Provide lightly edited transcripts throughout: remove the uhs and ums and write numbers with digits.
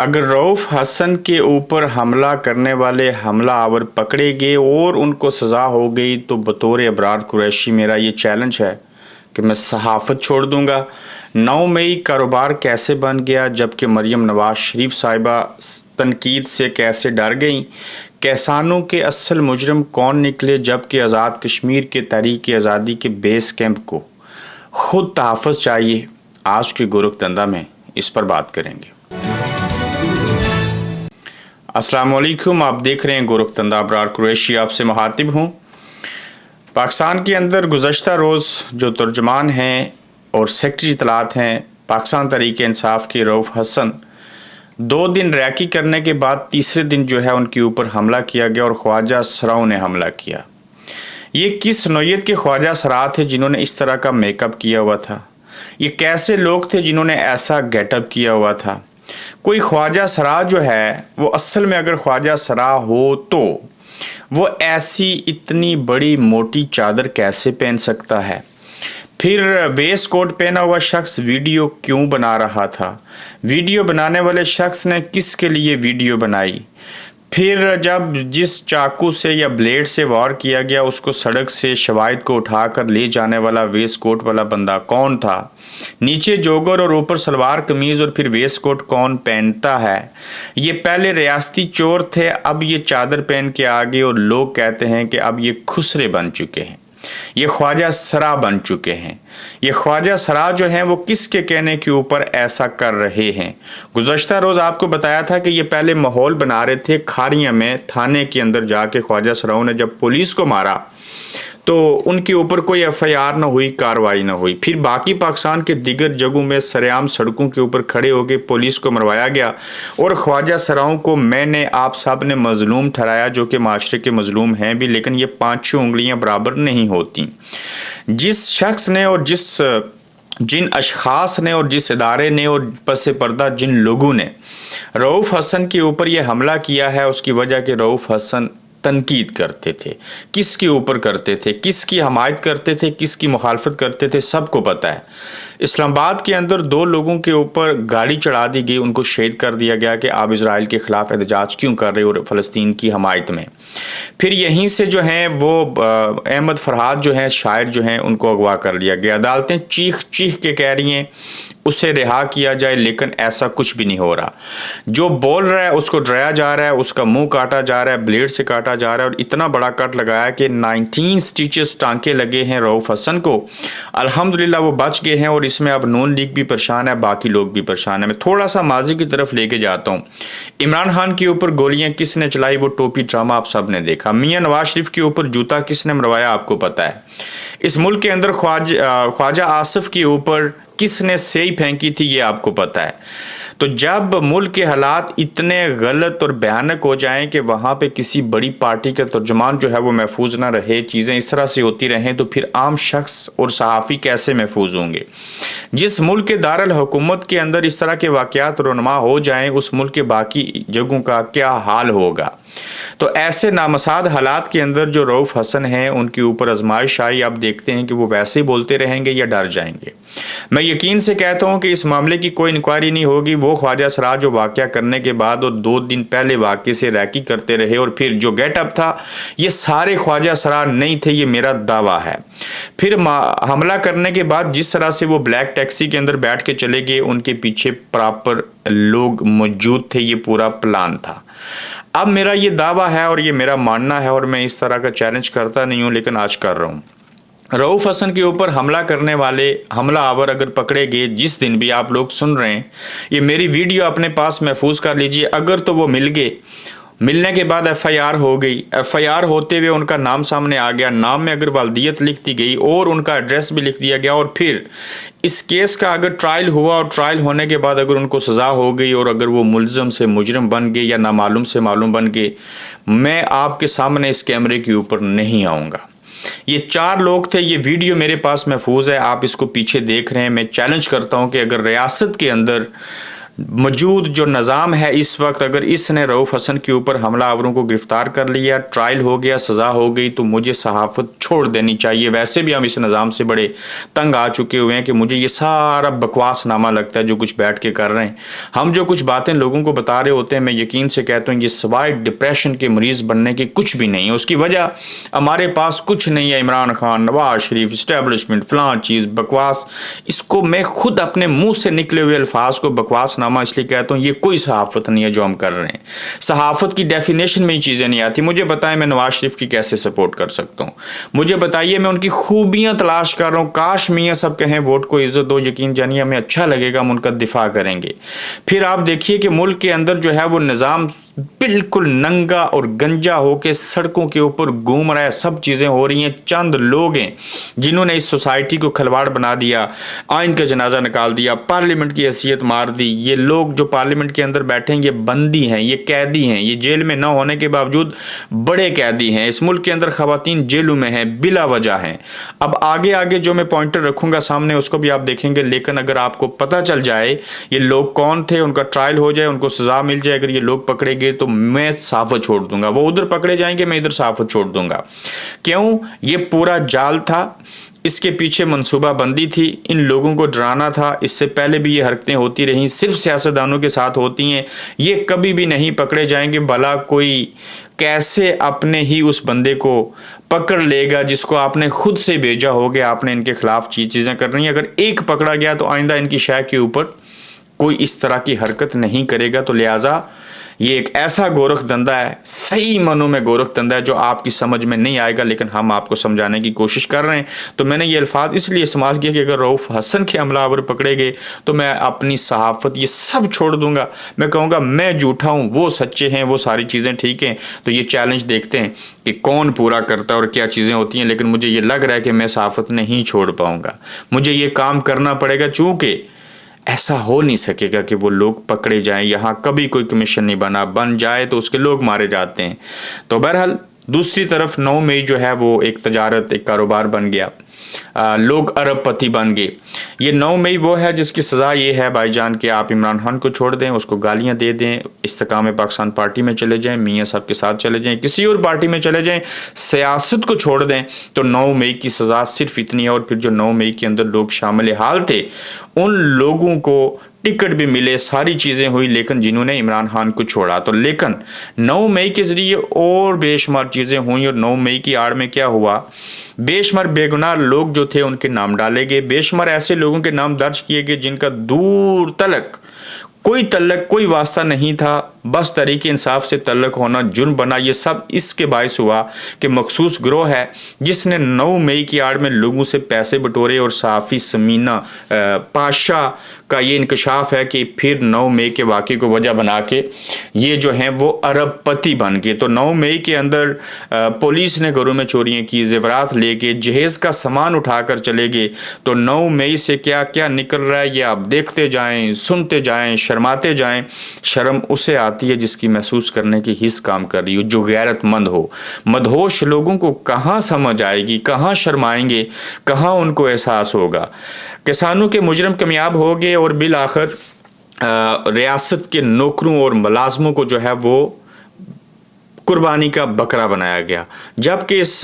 अगर रऊफ़ हसन के ऊपर हमला करने वाले हमला आवर पकड़े गए और उनको सज़ा हो गई तो बतौर अबरार कुरैशी मेरा ये चैलेंज है कि मैं सहाफ़त छोड़ दूँगा। 9 मई कारोबार कैसे बन गया जबकि मरीम नवाज़ शरीफ साहिबा तनकीद से कैसे डर गईं। किसानों के असल मुजरम कौन निकले जबकि आज़ाद कश्मीर के तहरीक आज़ादी के बेस कैंप को खुद तहफ़्फ़ुज़ चाहिए। आज के गोरखधंधा में इस पर बात करेंगे। अस्सलाम वालेकुम, आप देख रहे हैं गोरखधंधा। अबरार कुरैशी आपसे मुखातिब हूँ। पाकिस्तान के अंदर गुज़श्ता रोज़ जो तर्जुमान हैं और सेक्रेटरी इत्तलात हैं पाकिस्तान तहरीक इंसाफ के रऊफ़ हसन, 2 दिन रैकी करने के बाद तीसरे दिन जो है उनके ऊपर हमला किया गया और ख्वाजा सराओं ने हमला किया। ये किस नौयत के ख्वाजा सरा थे जिन्होंने इस तरह का मेकअप किया हुआ था? ये कैसे लोग थे जिन्होंने ऐसा गेटअप किया हुआ था? कोई ख्वाजा सरा जो है वो असल में अगर ख्वाजा सरा हो तो वो ऐसी इतनी बड़ी मोटी चादर कैसे पहन सकता है? फिर वेस्ट कोट पहना हुआ शख्स वीडियो क्यों बना रहा था? वीडियो बनाने वाले शख्स ने किसके लिए वीडियो बनाई? फिर जब जिस चाकू से या ब्लेड से वार किया गया उसको सड़क से शवाहिद को उठाकर ले जाने वाला वेस्ट कोट वाला बंदा कौन था? नीचे जोगर और ऊपर सलवार कमीज़ और फिर वेस्ट कोट कौन पहनता है? ये पहले रियासती चोर थे, अब ये चादर पहन के आ गए और लोग कहते हैं कि अब ये खुसरे बन चुके हैं, ये ख्वाजा सरा बन चुके हैं। ये ख्वाजा सरा जो हैं वो किसके कहने के ऊपर ऐसा कर रहे हैं? गुज़श्ता रोज़ आपको बताया था कि ये पहले माहौल बना रहे थे खारियां में। थाने के अंदर जाके ख्वाजा सराओं ने जब पुलिस को मारा तो उनके ऊपर कोई FIR ना हुई, कार्रवाई ना हुई। फिर बाकी पाकिस्तान के दिगर जगहों में सरेआम सड़कों के ऊपर खड़े होकर पुलिस को मरवाया गया और ख्वाजा सराओं को मैंने आप सब ने मजलूम ठहराया, जो कि माशरे के मजलूम हैं भी, लेकिन ये 5-6 उंगलियां बराबर नहीं होती। जिस शख्स ने और जिन अशखास ने और जिस इदारे ने और पस पर्दा जिन लोगों ने रऊफ़ हसन के ऊपर ये हमला किया है, उसकी वजह कि रऊफ़ हसन तनकीद करते थे। किसके ऊपर करते थे, किसकी हमायत करते थे, किसकी मुखालफत करते थे, सबको पता है। इस्लामाबाद के अंदर 2 लोगों के ऊपर गाड़ी चढ़ा दी गई, उनको शहीद कर दिया गया कि आप इजराइल के ख़िलाफ़ एहतजाज क्यों कर रहे हो और फ़लस्तीन की हमायत में। फिर यहीं से जो हैं वो अहमद फरहाद जो हैं शायर जो हैं उनको अगवा कर लिया गया। अदालतें चीख चीख के कह रही हैं उसे रिहा किया जाए, लेकिन ऐसा कुछ भी नहीं हो रहा। जो बोल रहा है उसको डराया जा रहा है, उसका मुंह काटा जा रहा है, ब्लेड से काटा जा रहा है और इतना बड़ा कट लगाया कि 19 स्टिचेस टांके लगे हैं रऊफ़ हसन को। अल्हम्दुलिल्लाह वो बच गए हैं और इसमें अब नून लीग भी परेशान है, बाकी लोग भी परेशान है। मैं थोड़ा सा माजी की तरफ लेके जाता हूँ। इमरान खान के ऊपर गोलियाँ किसने चलाई, वो टोपी ड्रामा आप सब ने देखा। मियाँ नवाज शरीफ के ऊपर जूता किसने मरवाया, आपको पता है। इस मुल्क के अंदर ख्वाजा आसिफ के ऊपर किसने सेई फेंकी थी, ये आपको पता है। तो जब मुल्क के हालात इतने गलत और भयानक हो जाएं कि वहाँ पे किसी बड़ी पार्टी का तर्जुमान जो है वो महफूज ना रहे, चीज़ें इस तरह से होती रहें, तो फिर आम शख्स और सहाफ़ी कैसे महफूज होंगे? जिस मुल्क के दारुल हुकूमत के अंदर इस तरह के वाक़यात रोनमा हो जाएं, उस मुल्क के बाकी जगहों का क्या हाल होगा? तो ऐसे नामसाद हालात के अंदर जो रऊफ़ हसन हैं उनके ऊपर आजमाइश आई। अब देखते हैं कि वो वैसे ही बोलते रहेंगे या डर जाएंगे। मैं यकीन से कहता हूं कि इस मामले की कोई इंक्वायरी नहीं होगी। वो ख्वाजा सरा जो वाक़या करने के बाद और 2 दिन पहले वाक़े से रैकी करते रहे और फिर जो गेटअप था, ये सारे ख्वाजा सरा नहीं थे, ये मेरा दावा है। फिर हमला करने के बाद जिस तरह से वो ब्लैक टैक्सी के अंदर बैठ के चले गए, उनके पीछे प्रॉपर लोग मौजूद थे, ये पूरा प्लान था। अब मेरा ये दावा है और ये मेरा मानना है और मैं इस तरह का चैलेंज करता नहीं हूँ, लेकिन आज कर रहा हूँ। रऊफ़ हसन के ऊपर हमला करने वाले हमला आवर अगर पकड़े गए, जिस दिन भी आप लोग सुन रहे हैं, ये मेरी वीडियो अपने पास महफूज कर लीजिए। अगर तो वो मिल गए, मिलने के बाद FIR हो गई, FIR होते हुए उनका नाम सामने आ गया, नाम में अगर वालदियत लिख दी गई और उनका एड्रेस भी लिख दिया गया और फिर इस केस का अगर ट्रायल हुआ और ट्रायल होने के बाद अगर उनको सज़ा हो गई और अगर वो मुलज़म से मुजरम बन गए या नामालूम से मालूम बन गए, मैं आपके सामने इस कैमरे के ऊपर नहीं आऊँगा। ये 4 लोग थे, ये वीडियो मेरे पास महफूज है, आप इसको पीछे देख रहे हैं। मैं चैलेंज करता हूँ कि अगर रियासत के अंदर मौजूद जो निज़ाम है इस वक्त, अगर इसने रऊफ़ हसन के ऊपर हमलावरों को गिरफ़्तार कर लिया, ट्रायल हो गया, सज़ा हो गई, तो मुझे सहाफ़त छोड़ देनी चाहिए। वैसे भी हम इस निज़ाम से बड़े तंग आ चुके हुए हैं कि मुझे ये सारा बकवासनामा लगता है जो कुछ बैठ के कर रहे हैं। हम जो कुछ बातें लोगों को बता रहे होते हैं, मैं यकीन से कहता हूँ ये सवाए डिप्रेशन के मरीज़ बनने की कुछ भी नहीं है। उसकी वजह हमारे पास कुछ नहीं है। इमरान खान, नवाज शरीफ, इस्टेब्लिशमेंट, फलां चीज़, बकवास, इसको मैं खुद अपने मुंह से निकले हुए अल्फाज को बकवासनामा इसलिए कहता हूँ। ये कोई सहाफ़त नहीं है जो हम कर रहे हैं। सहाफ़त की डेफिनेशन में ही चीज़ें नहीं आती। मुझे बताएं मैं नवाज शरीफ की कैसे सपोर्ट कर सकता हूँ? मुझे बताइए, मैं उनकी खूबियाँ तलाश कर रहा हूँ। काश मियाँ सब कहें वोट को इज़्ज़त दो, यकीन जानिए हमें अच्छा लगेगा, हम उनका दिफा करेंगे। फिर आप देखिए कि मुल्क के अंदर जो है वो निज़ाम बिल्कुल नंगा और गंजा होके सड़कों के ऊपर घूम रहा है। सब चीज़ें हो रही हैं। चंद लोग हैं जिन्होंने इस सोसाइटी को खिलवाड़ बना दिया, आइन का जनाजा निकाल दिया, पार्लियामेंट की हैसियत मार दी। ये लोग जो पार्लियामेंट के अंदर बैठे हैं ये बंदी हैं, ये कैदी हैं, ये जेल में न होने के बावजूद बड़े कैदी हैं। इस मुल्क के अंदर खवातीन जेलों में हैं, बिला वजह हैं। अब आगे आगे जो मैं पॉइंटर रखूंगा सामने उसको भी आप देखेंगे, लेकिन अगर आपको पता चल जाए ये लोग कौन थे, उनका ट्रायल हो जाए, उनको सजा मिल जाए, अगर ये लोग पकड़े गए तो मैं सहाफ़त छोड़ दूंगा। वो उधर पकड़े जाएंगे, मैं इधर सहाफ़त छोड़ दूंगा। क्यों? ये पूरा जाल था, इसके पीछे मंसूबाबंदी थी, इन लोगों को डराना था। इससे पहले भी ये हरकतें होती रहीं, सिर्फ सियासतदानों के साथ होती हैं। ये कभी भी नहीं पकड़े जाएंगे। भला कोई कैसे अपने ही उस बंदे को पकड़ लेगा जिसको आपने खुद से भेजा हो गया, आपने इनके खिलाफ चीज़ें कर रही हैं। अगर एक पकड़ा गया तो आइंदा इनकी शय के ऊपर कोई इस तरह की हरकत नहीं करेगा। तो लिहाजा ये एक ऐसा गोरख धंधा है, सही मानों में गोरख धंधा है, जो आपकी समझ में नहीं आएगा, लेकिन हम आपको समझाने की कोशिश कर रहे हैं। तो मैंने ये अल्फाज इसलिए इस्तेमाल किया कि अगर रऊफ़ हसन के हमलावर पकड़े गए तो मैं अपनी सहाफ़त ये सब छोड़ दूंगा। मैं कहूँगा मैं झूठा हूँ, वो सच्चे हैं, वो सारी चीज़ें ठीक हैं। तो ये चैलेंज देखते हैं कि कौन पूरा करता है और क्या चीज़ें होती हैं। लेकिन मुझे ये लग रहा है कि मैं सहाफ़त नहीं छोड़ पाऊँगा। मुझे ये काम करना पड़ेगा, चूँकि ऐसा हो नहीं सकेगा कि वो लोग पकड़े जाएं। यहाँ कभी कोई कमीशन नहीं बना, बन जाए तो उसके लोग मारे जाते हैं। तो बहरहाल दूसरी तरफ 9 मई जो है वो एक तजारत, एक कारोबार बन गया। लोग अरबपति बन गए। ये 9 मई वो है जिसकी सज़ा ये है भाईजान कि आप इमरान खान को छोड़ दें, उसको गालियां दे दें, इस्तेकाम पाकिस्तान पार्टी में चले जाएं, मियाँ साहब के साथ चले जाएं, किसी और पार्टी में चले जाएं, सियासत को छोड़ दें। तो 9 मई की सज़ा सिर्फ इतनी है। और फिर जो 9 मई के अंदर लोग शामिल हाल थे उन लोगों को टिकट भी मिले, सारी चीज़ें हुई, लेकिन जिन्होंने इमरान खान को छोड़ा। तो लेकिन 9 मई के ज़रिए और बेशुमार चीज़ें हुई। और 9 मई की आड़ में क्या हुआ, बेशुमार बेगुनाह लोग जो थे उनके नाम डाले गए, बेशुमार ऐसे लोगों के नाम दर्ज किए गए जिनका दूर तलक कोई वास्ता नहीं था, बस तरीके इंसाफ से तल्लक होना जुर्म बना। ये सब इसके बायस हुआ कि मखसूस ग्रोह है जिसने 9 मई की आड़ में लोगों से पैसे बटोरे। और सहाफ़ी समीना पाशा का ये इंकशाफ है कि फिर 9 मई के वाक़े को वजह बना के ये जो हैं वो अरबपति बन गए। तो 9 मई के अंदर पुलिस ने घरों में चोरियाँ की, ज़ेवरात लेके जहेज़ का सामान उठाकर चले गए। तो 9 मई से क्या क्या निकल रहा है ये आप देखते जाएं, सुनते जाएं, शर्माते जाएं। शर्म उसे आती है जिसकी महसूस करने की हिस्स काम कर रही हो, जो गैरतमंद हो। मदहोश लोगों को कहाँ समझ आएगी, कहाँ शर्माएंगे, कहाँ उनको एहसास होगा। किसानों के मुजरिम कामयाब हो गए और बिल आखिर रियासत के नौकरों और मुलाजमों को जो है वो कुर्बानी का बकरा बनाया गया। जबकि इस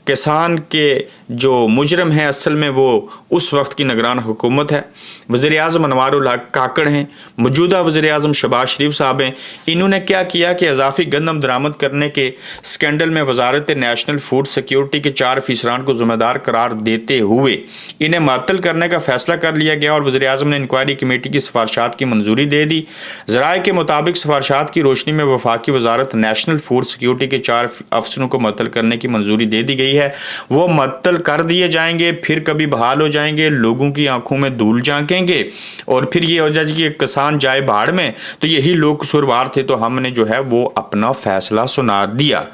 किसान के जो मुजरम हैं असल में वो उस वक्त की निगरान हुकूमत है। वज़ीर आज़म अनवारुल हक काकड़ हैं, मौजूदा वज़ीर आज़म शहबाज शरीफ साहब हैं। इन्होंने क्या किया कि इजाफी गंदम दरामद करने के स्कैंडल में वजारत नेशनल फूड सिक्योरिटी के 4 अफसरान को ज़िम्मेदार करार देते हुए इन्हें मअतल करने का फैसला कर लिया गया। और वज़ीर आज़म ने इंक्वायरी कमेटी की सिफारशात की मंजूरी दे दी। ज़राए के मुताबिक सिफारशात की रोशनी में वफाकी वजारत नेशनल फूड सिक्योरिटी के 4 अफसरों को मअतल करने की मंजूरी दे दी गई है। वो मअतल कर दिए जाएंगे, फिर कभी बहाल हो जाएंगे, लोगों की आंखों में धूल झांकेंगे और फिर ये हो जाए कि किसान जाए भाड़ में, तो यही लोग कसूरवार थे। तो हमने जो है वो अपना फैसला सुना दिया।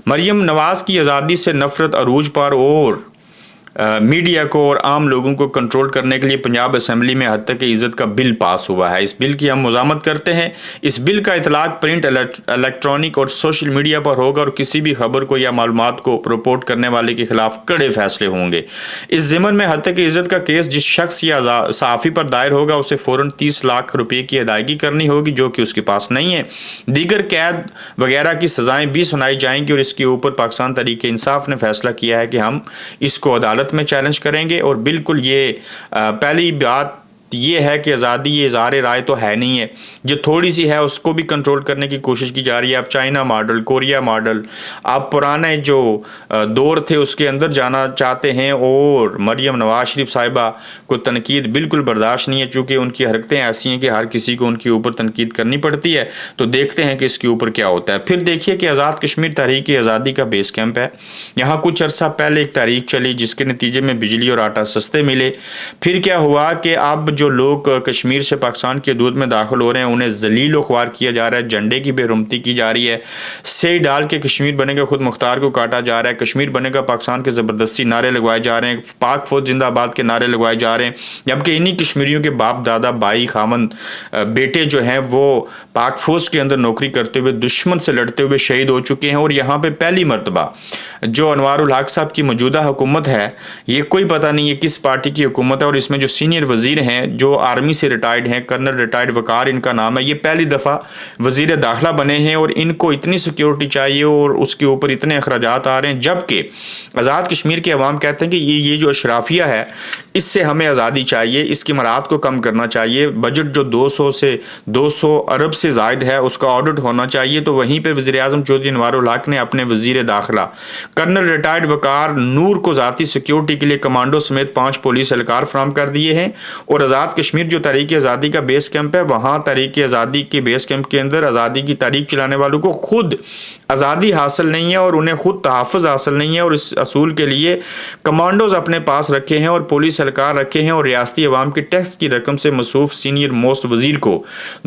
मरियम नवाज की आज़ादी से नफरत अरूज पर और मीडिया को और आम लोगों को कंट्रोल करने के लिए पंजाब असम्बली में हद तक इज़्ज़त का बिल पास हुआ है। इस बिल की हम मज़ामत करते हैं। इस बिल का इतलाक प्रिंट, इलेक्ट्रॉनिक और सोशल मीडिया पर होगा और किसी भी खबर को या मालूमात को रिपोर्ट करने वाले के खिलाफ कड़े फैसले होंगे। इस ज़िमन में हद तक इज़्ज़त का केस जिस शख्स या सहाफ़ी पर दायर होगा उसे फ़ौरन 30 लाख रुपये की अदायगी करनी होगी, जो कि उसके पास नहीं है। दीगर कैद वगैरह की सज़ाएँ भी सुनाई जाएंगी और इसके ऊपर पाकिस्तान तहरीक इंसाफ ने फैसला किया है कि हम इसको अदालत में चैलेंज करेंगे। और बिल्कुल ये पहली बात ये है कि आज़ादी ये इज़हार राय तो है नहीं है, जो थोड़ी सी है उसको भी कंट्रोल करने की कोशिश की जा रही है। अब चाइना मॉडल, कोरिया मॉडल, आप पुराने जो दौर थे उसके अंदर जाना चाहते हैं। और मरियम नवाज शरीफ साहिबा को तनकीद बिल्कुल बर्दाश्त नहीं है, चूँकि उनकी हरकतें ऐसी हैं कि हर किसी को उनके ऊपर तनकीद करनी पड़ती है। तो देखते हैं कि इसके ऊपर क्या होता है। फिर देखिए कि आज़ाद कश्मीर तहरीक आज़ादी का बेस कैंप है। यहाँ कुछ अर्सा पहले एक तारीख चली जिसके नतीजे में बिजली और आटा सस्ते मिले। फिर क्या हुआ कि अब जो लोग कश्मीर से पाकिस्तान की हदूद में दाखिल हो रहे हैं उन्हें जलील व ख्वार किया जा रहा है, झंडे की बेरुमती की जा रही है, से डाल के कश्मीर बनेगा खुद मुख्तार को काटा जा रहा है, कश्मीर बनेगा पाकिस्तान के ज़बरदस्ती नारे लगवाए जा रहे हैं, पाक फौज जिंदाबाद के नारे लगवाए जा रहे हैं, जबकि इन्हीं कश्मीरियों के बाप दादा भाई खामंद बेटे जो हैं वो पाक फौज के अंदर नौकरी करते हुए दुश्मन से लड़ते हुए शहीद हो चुके हैं। और यहाँ पे पहली मरतबा जो अनवारुल हक साहब की मौजूदा हुकूमत है, ये कोई पता नहीं है किस पार्टी की हुकूमत है, और इसमें जो सीनियर वजीर हैं जो आर्मी से रिटायर्ड हैं, कर्नल रिटायर्ड वकार इनका नाम है, ये पहली दफ़ा वजीर दाखिला बने हैं और इनको इतनी सिक्योरिटी चाहिए और उसके ऊपर इतने अखराजात आ रहे हैं। जबकि आज़ाद कश्मीर के अवाम कहते हैं कि ये जो अशराफिया है इससे हमें आज़ादी चाहिए, इसकी मराहत को कम करना चाहिए, बजट जो 200 अरब से ज़ायद है उसका ऑडिट होना चाहिए। तो वहीं पर वज़ीर आज़म चौधरी अनवारुल हक ने अपने वज़ीर दाखिला कर्नल रिटायर्ड वकार नूर को ज़ाती सिक्योरिटी के लिए कमांडो समेत 5 पुलिस एहलकार फराम कर दिए हैं। और आज़ाद कश्मीर जो तहरीक आज़ादी का बेस कैंप है, वहाँ तहरीक आज़ादी के बेस कैंप के अंदर आज़ादी की तारीख चलाने वालों को खुद आज़ादी हासिल नहीं है और उन्हें खुद तहफ़्फ़ुज़ हासिल नहीं है, और इस असूल के लिए कमांडोज अपने पास रखे हैं और पुलिस एहलकार रखे हैं। और रियासती अवाम के टैक्स की रकम से मसरूफ़ सीनियर मोस्ट वज़ीर को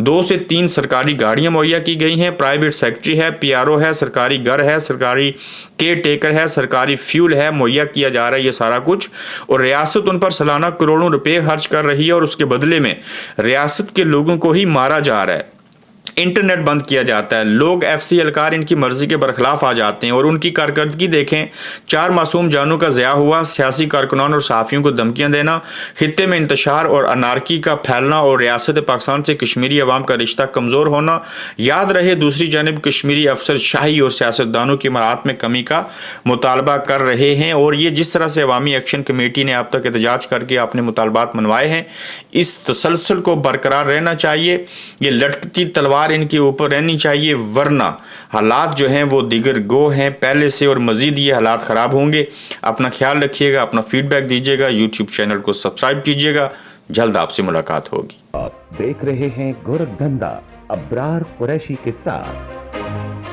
2 से 3 सरकारी गाड़ियाँ मुहैया की गई हैं, प्राइवेट सेक्रेटरी है, PRO है, सरकारी घर है, सरकारी केयर टेकर है, सरकारी फ्यूल है, मुहैया किया जा रहा है ये सारा कुछ। और रियासत उन पर सालाना करोड़ों रुपए खर्च कर रही है और उसके बदले में रियासत के लोगों को ही मारा जा रहा है, इंटरनेट बंद किया जाता है, लोग FC एहलकार इनकी मर्जी के बरखिलाफ आ जाते हैं। और उनकी कारकर्दगी देखें, 4 मासूम जानों का ज़िया हुआ, सियासी कारकुनान और सहाफ़ियों को धमकियां देना, खित्ते में इंतशार और अनारकी का फैलना और रियासत पाकिस्तान से कश्मीरी अवाम का रिश्ता कमज़ोर होना। याद रहे दूसरी जानब कश्मीरी अफसर शाही और सियासतदानों की मराहत में कमी का मुतालबा कर रहे हैं। और ये जिस तरह से अवामी एक्शन कमेटी ने अब तक एहतजाज करके अपने मुतालबात मनवाए हैं, इस तसलसल को बरकरार रहना चाहिए। ये लटकती तलवार इनके ऊपर रहनी चाहिए, वरना हालात जो हैं वो दिगर गो हैं पहले से, और मजीद ये हालात ख़राब होंगे। अपना ख्याल रखिएगा, अपना फीडबैक दीजिएगा, यूट्यूब चैनल को सब्सक्राइब कीजिएगा। जल्द आपसे मुलाकात होगी। आप देख रहे हैं गोरखधंधा अब्रार कुरैशी के साथ।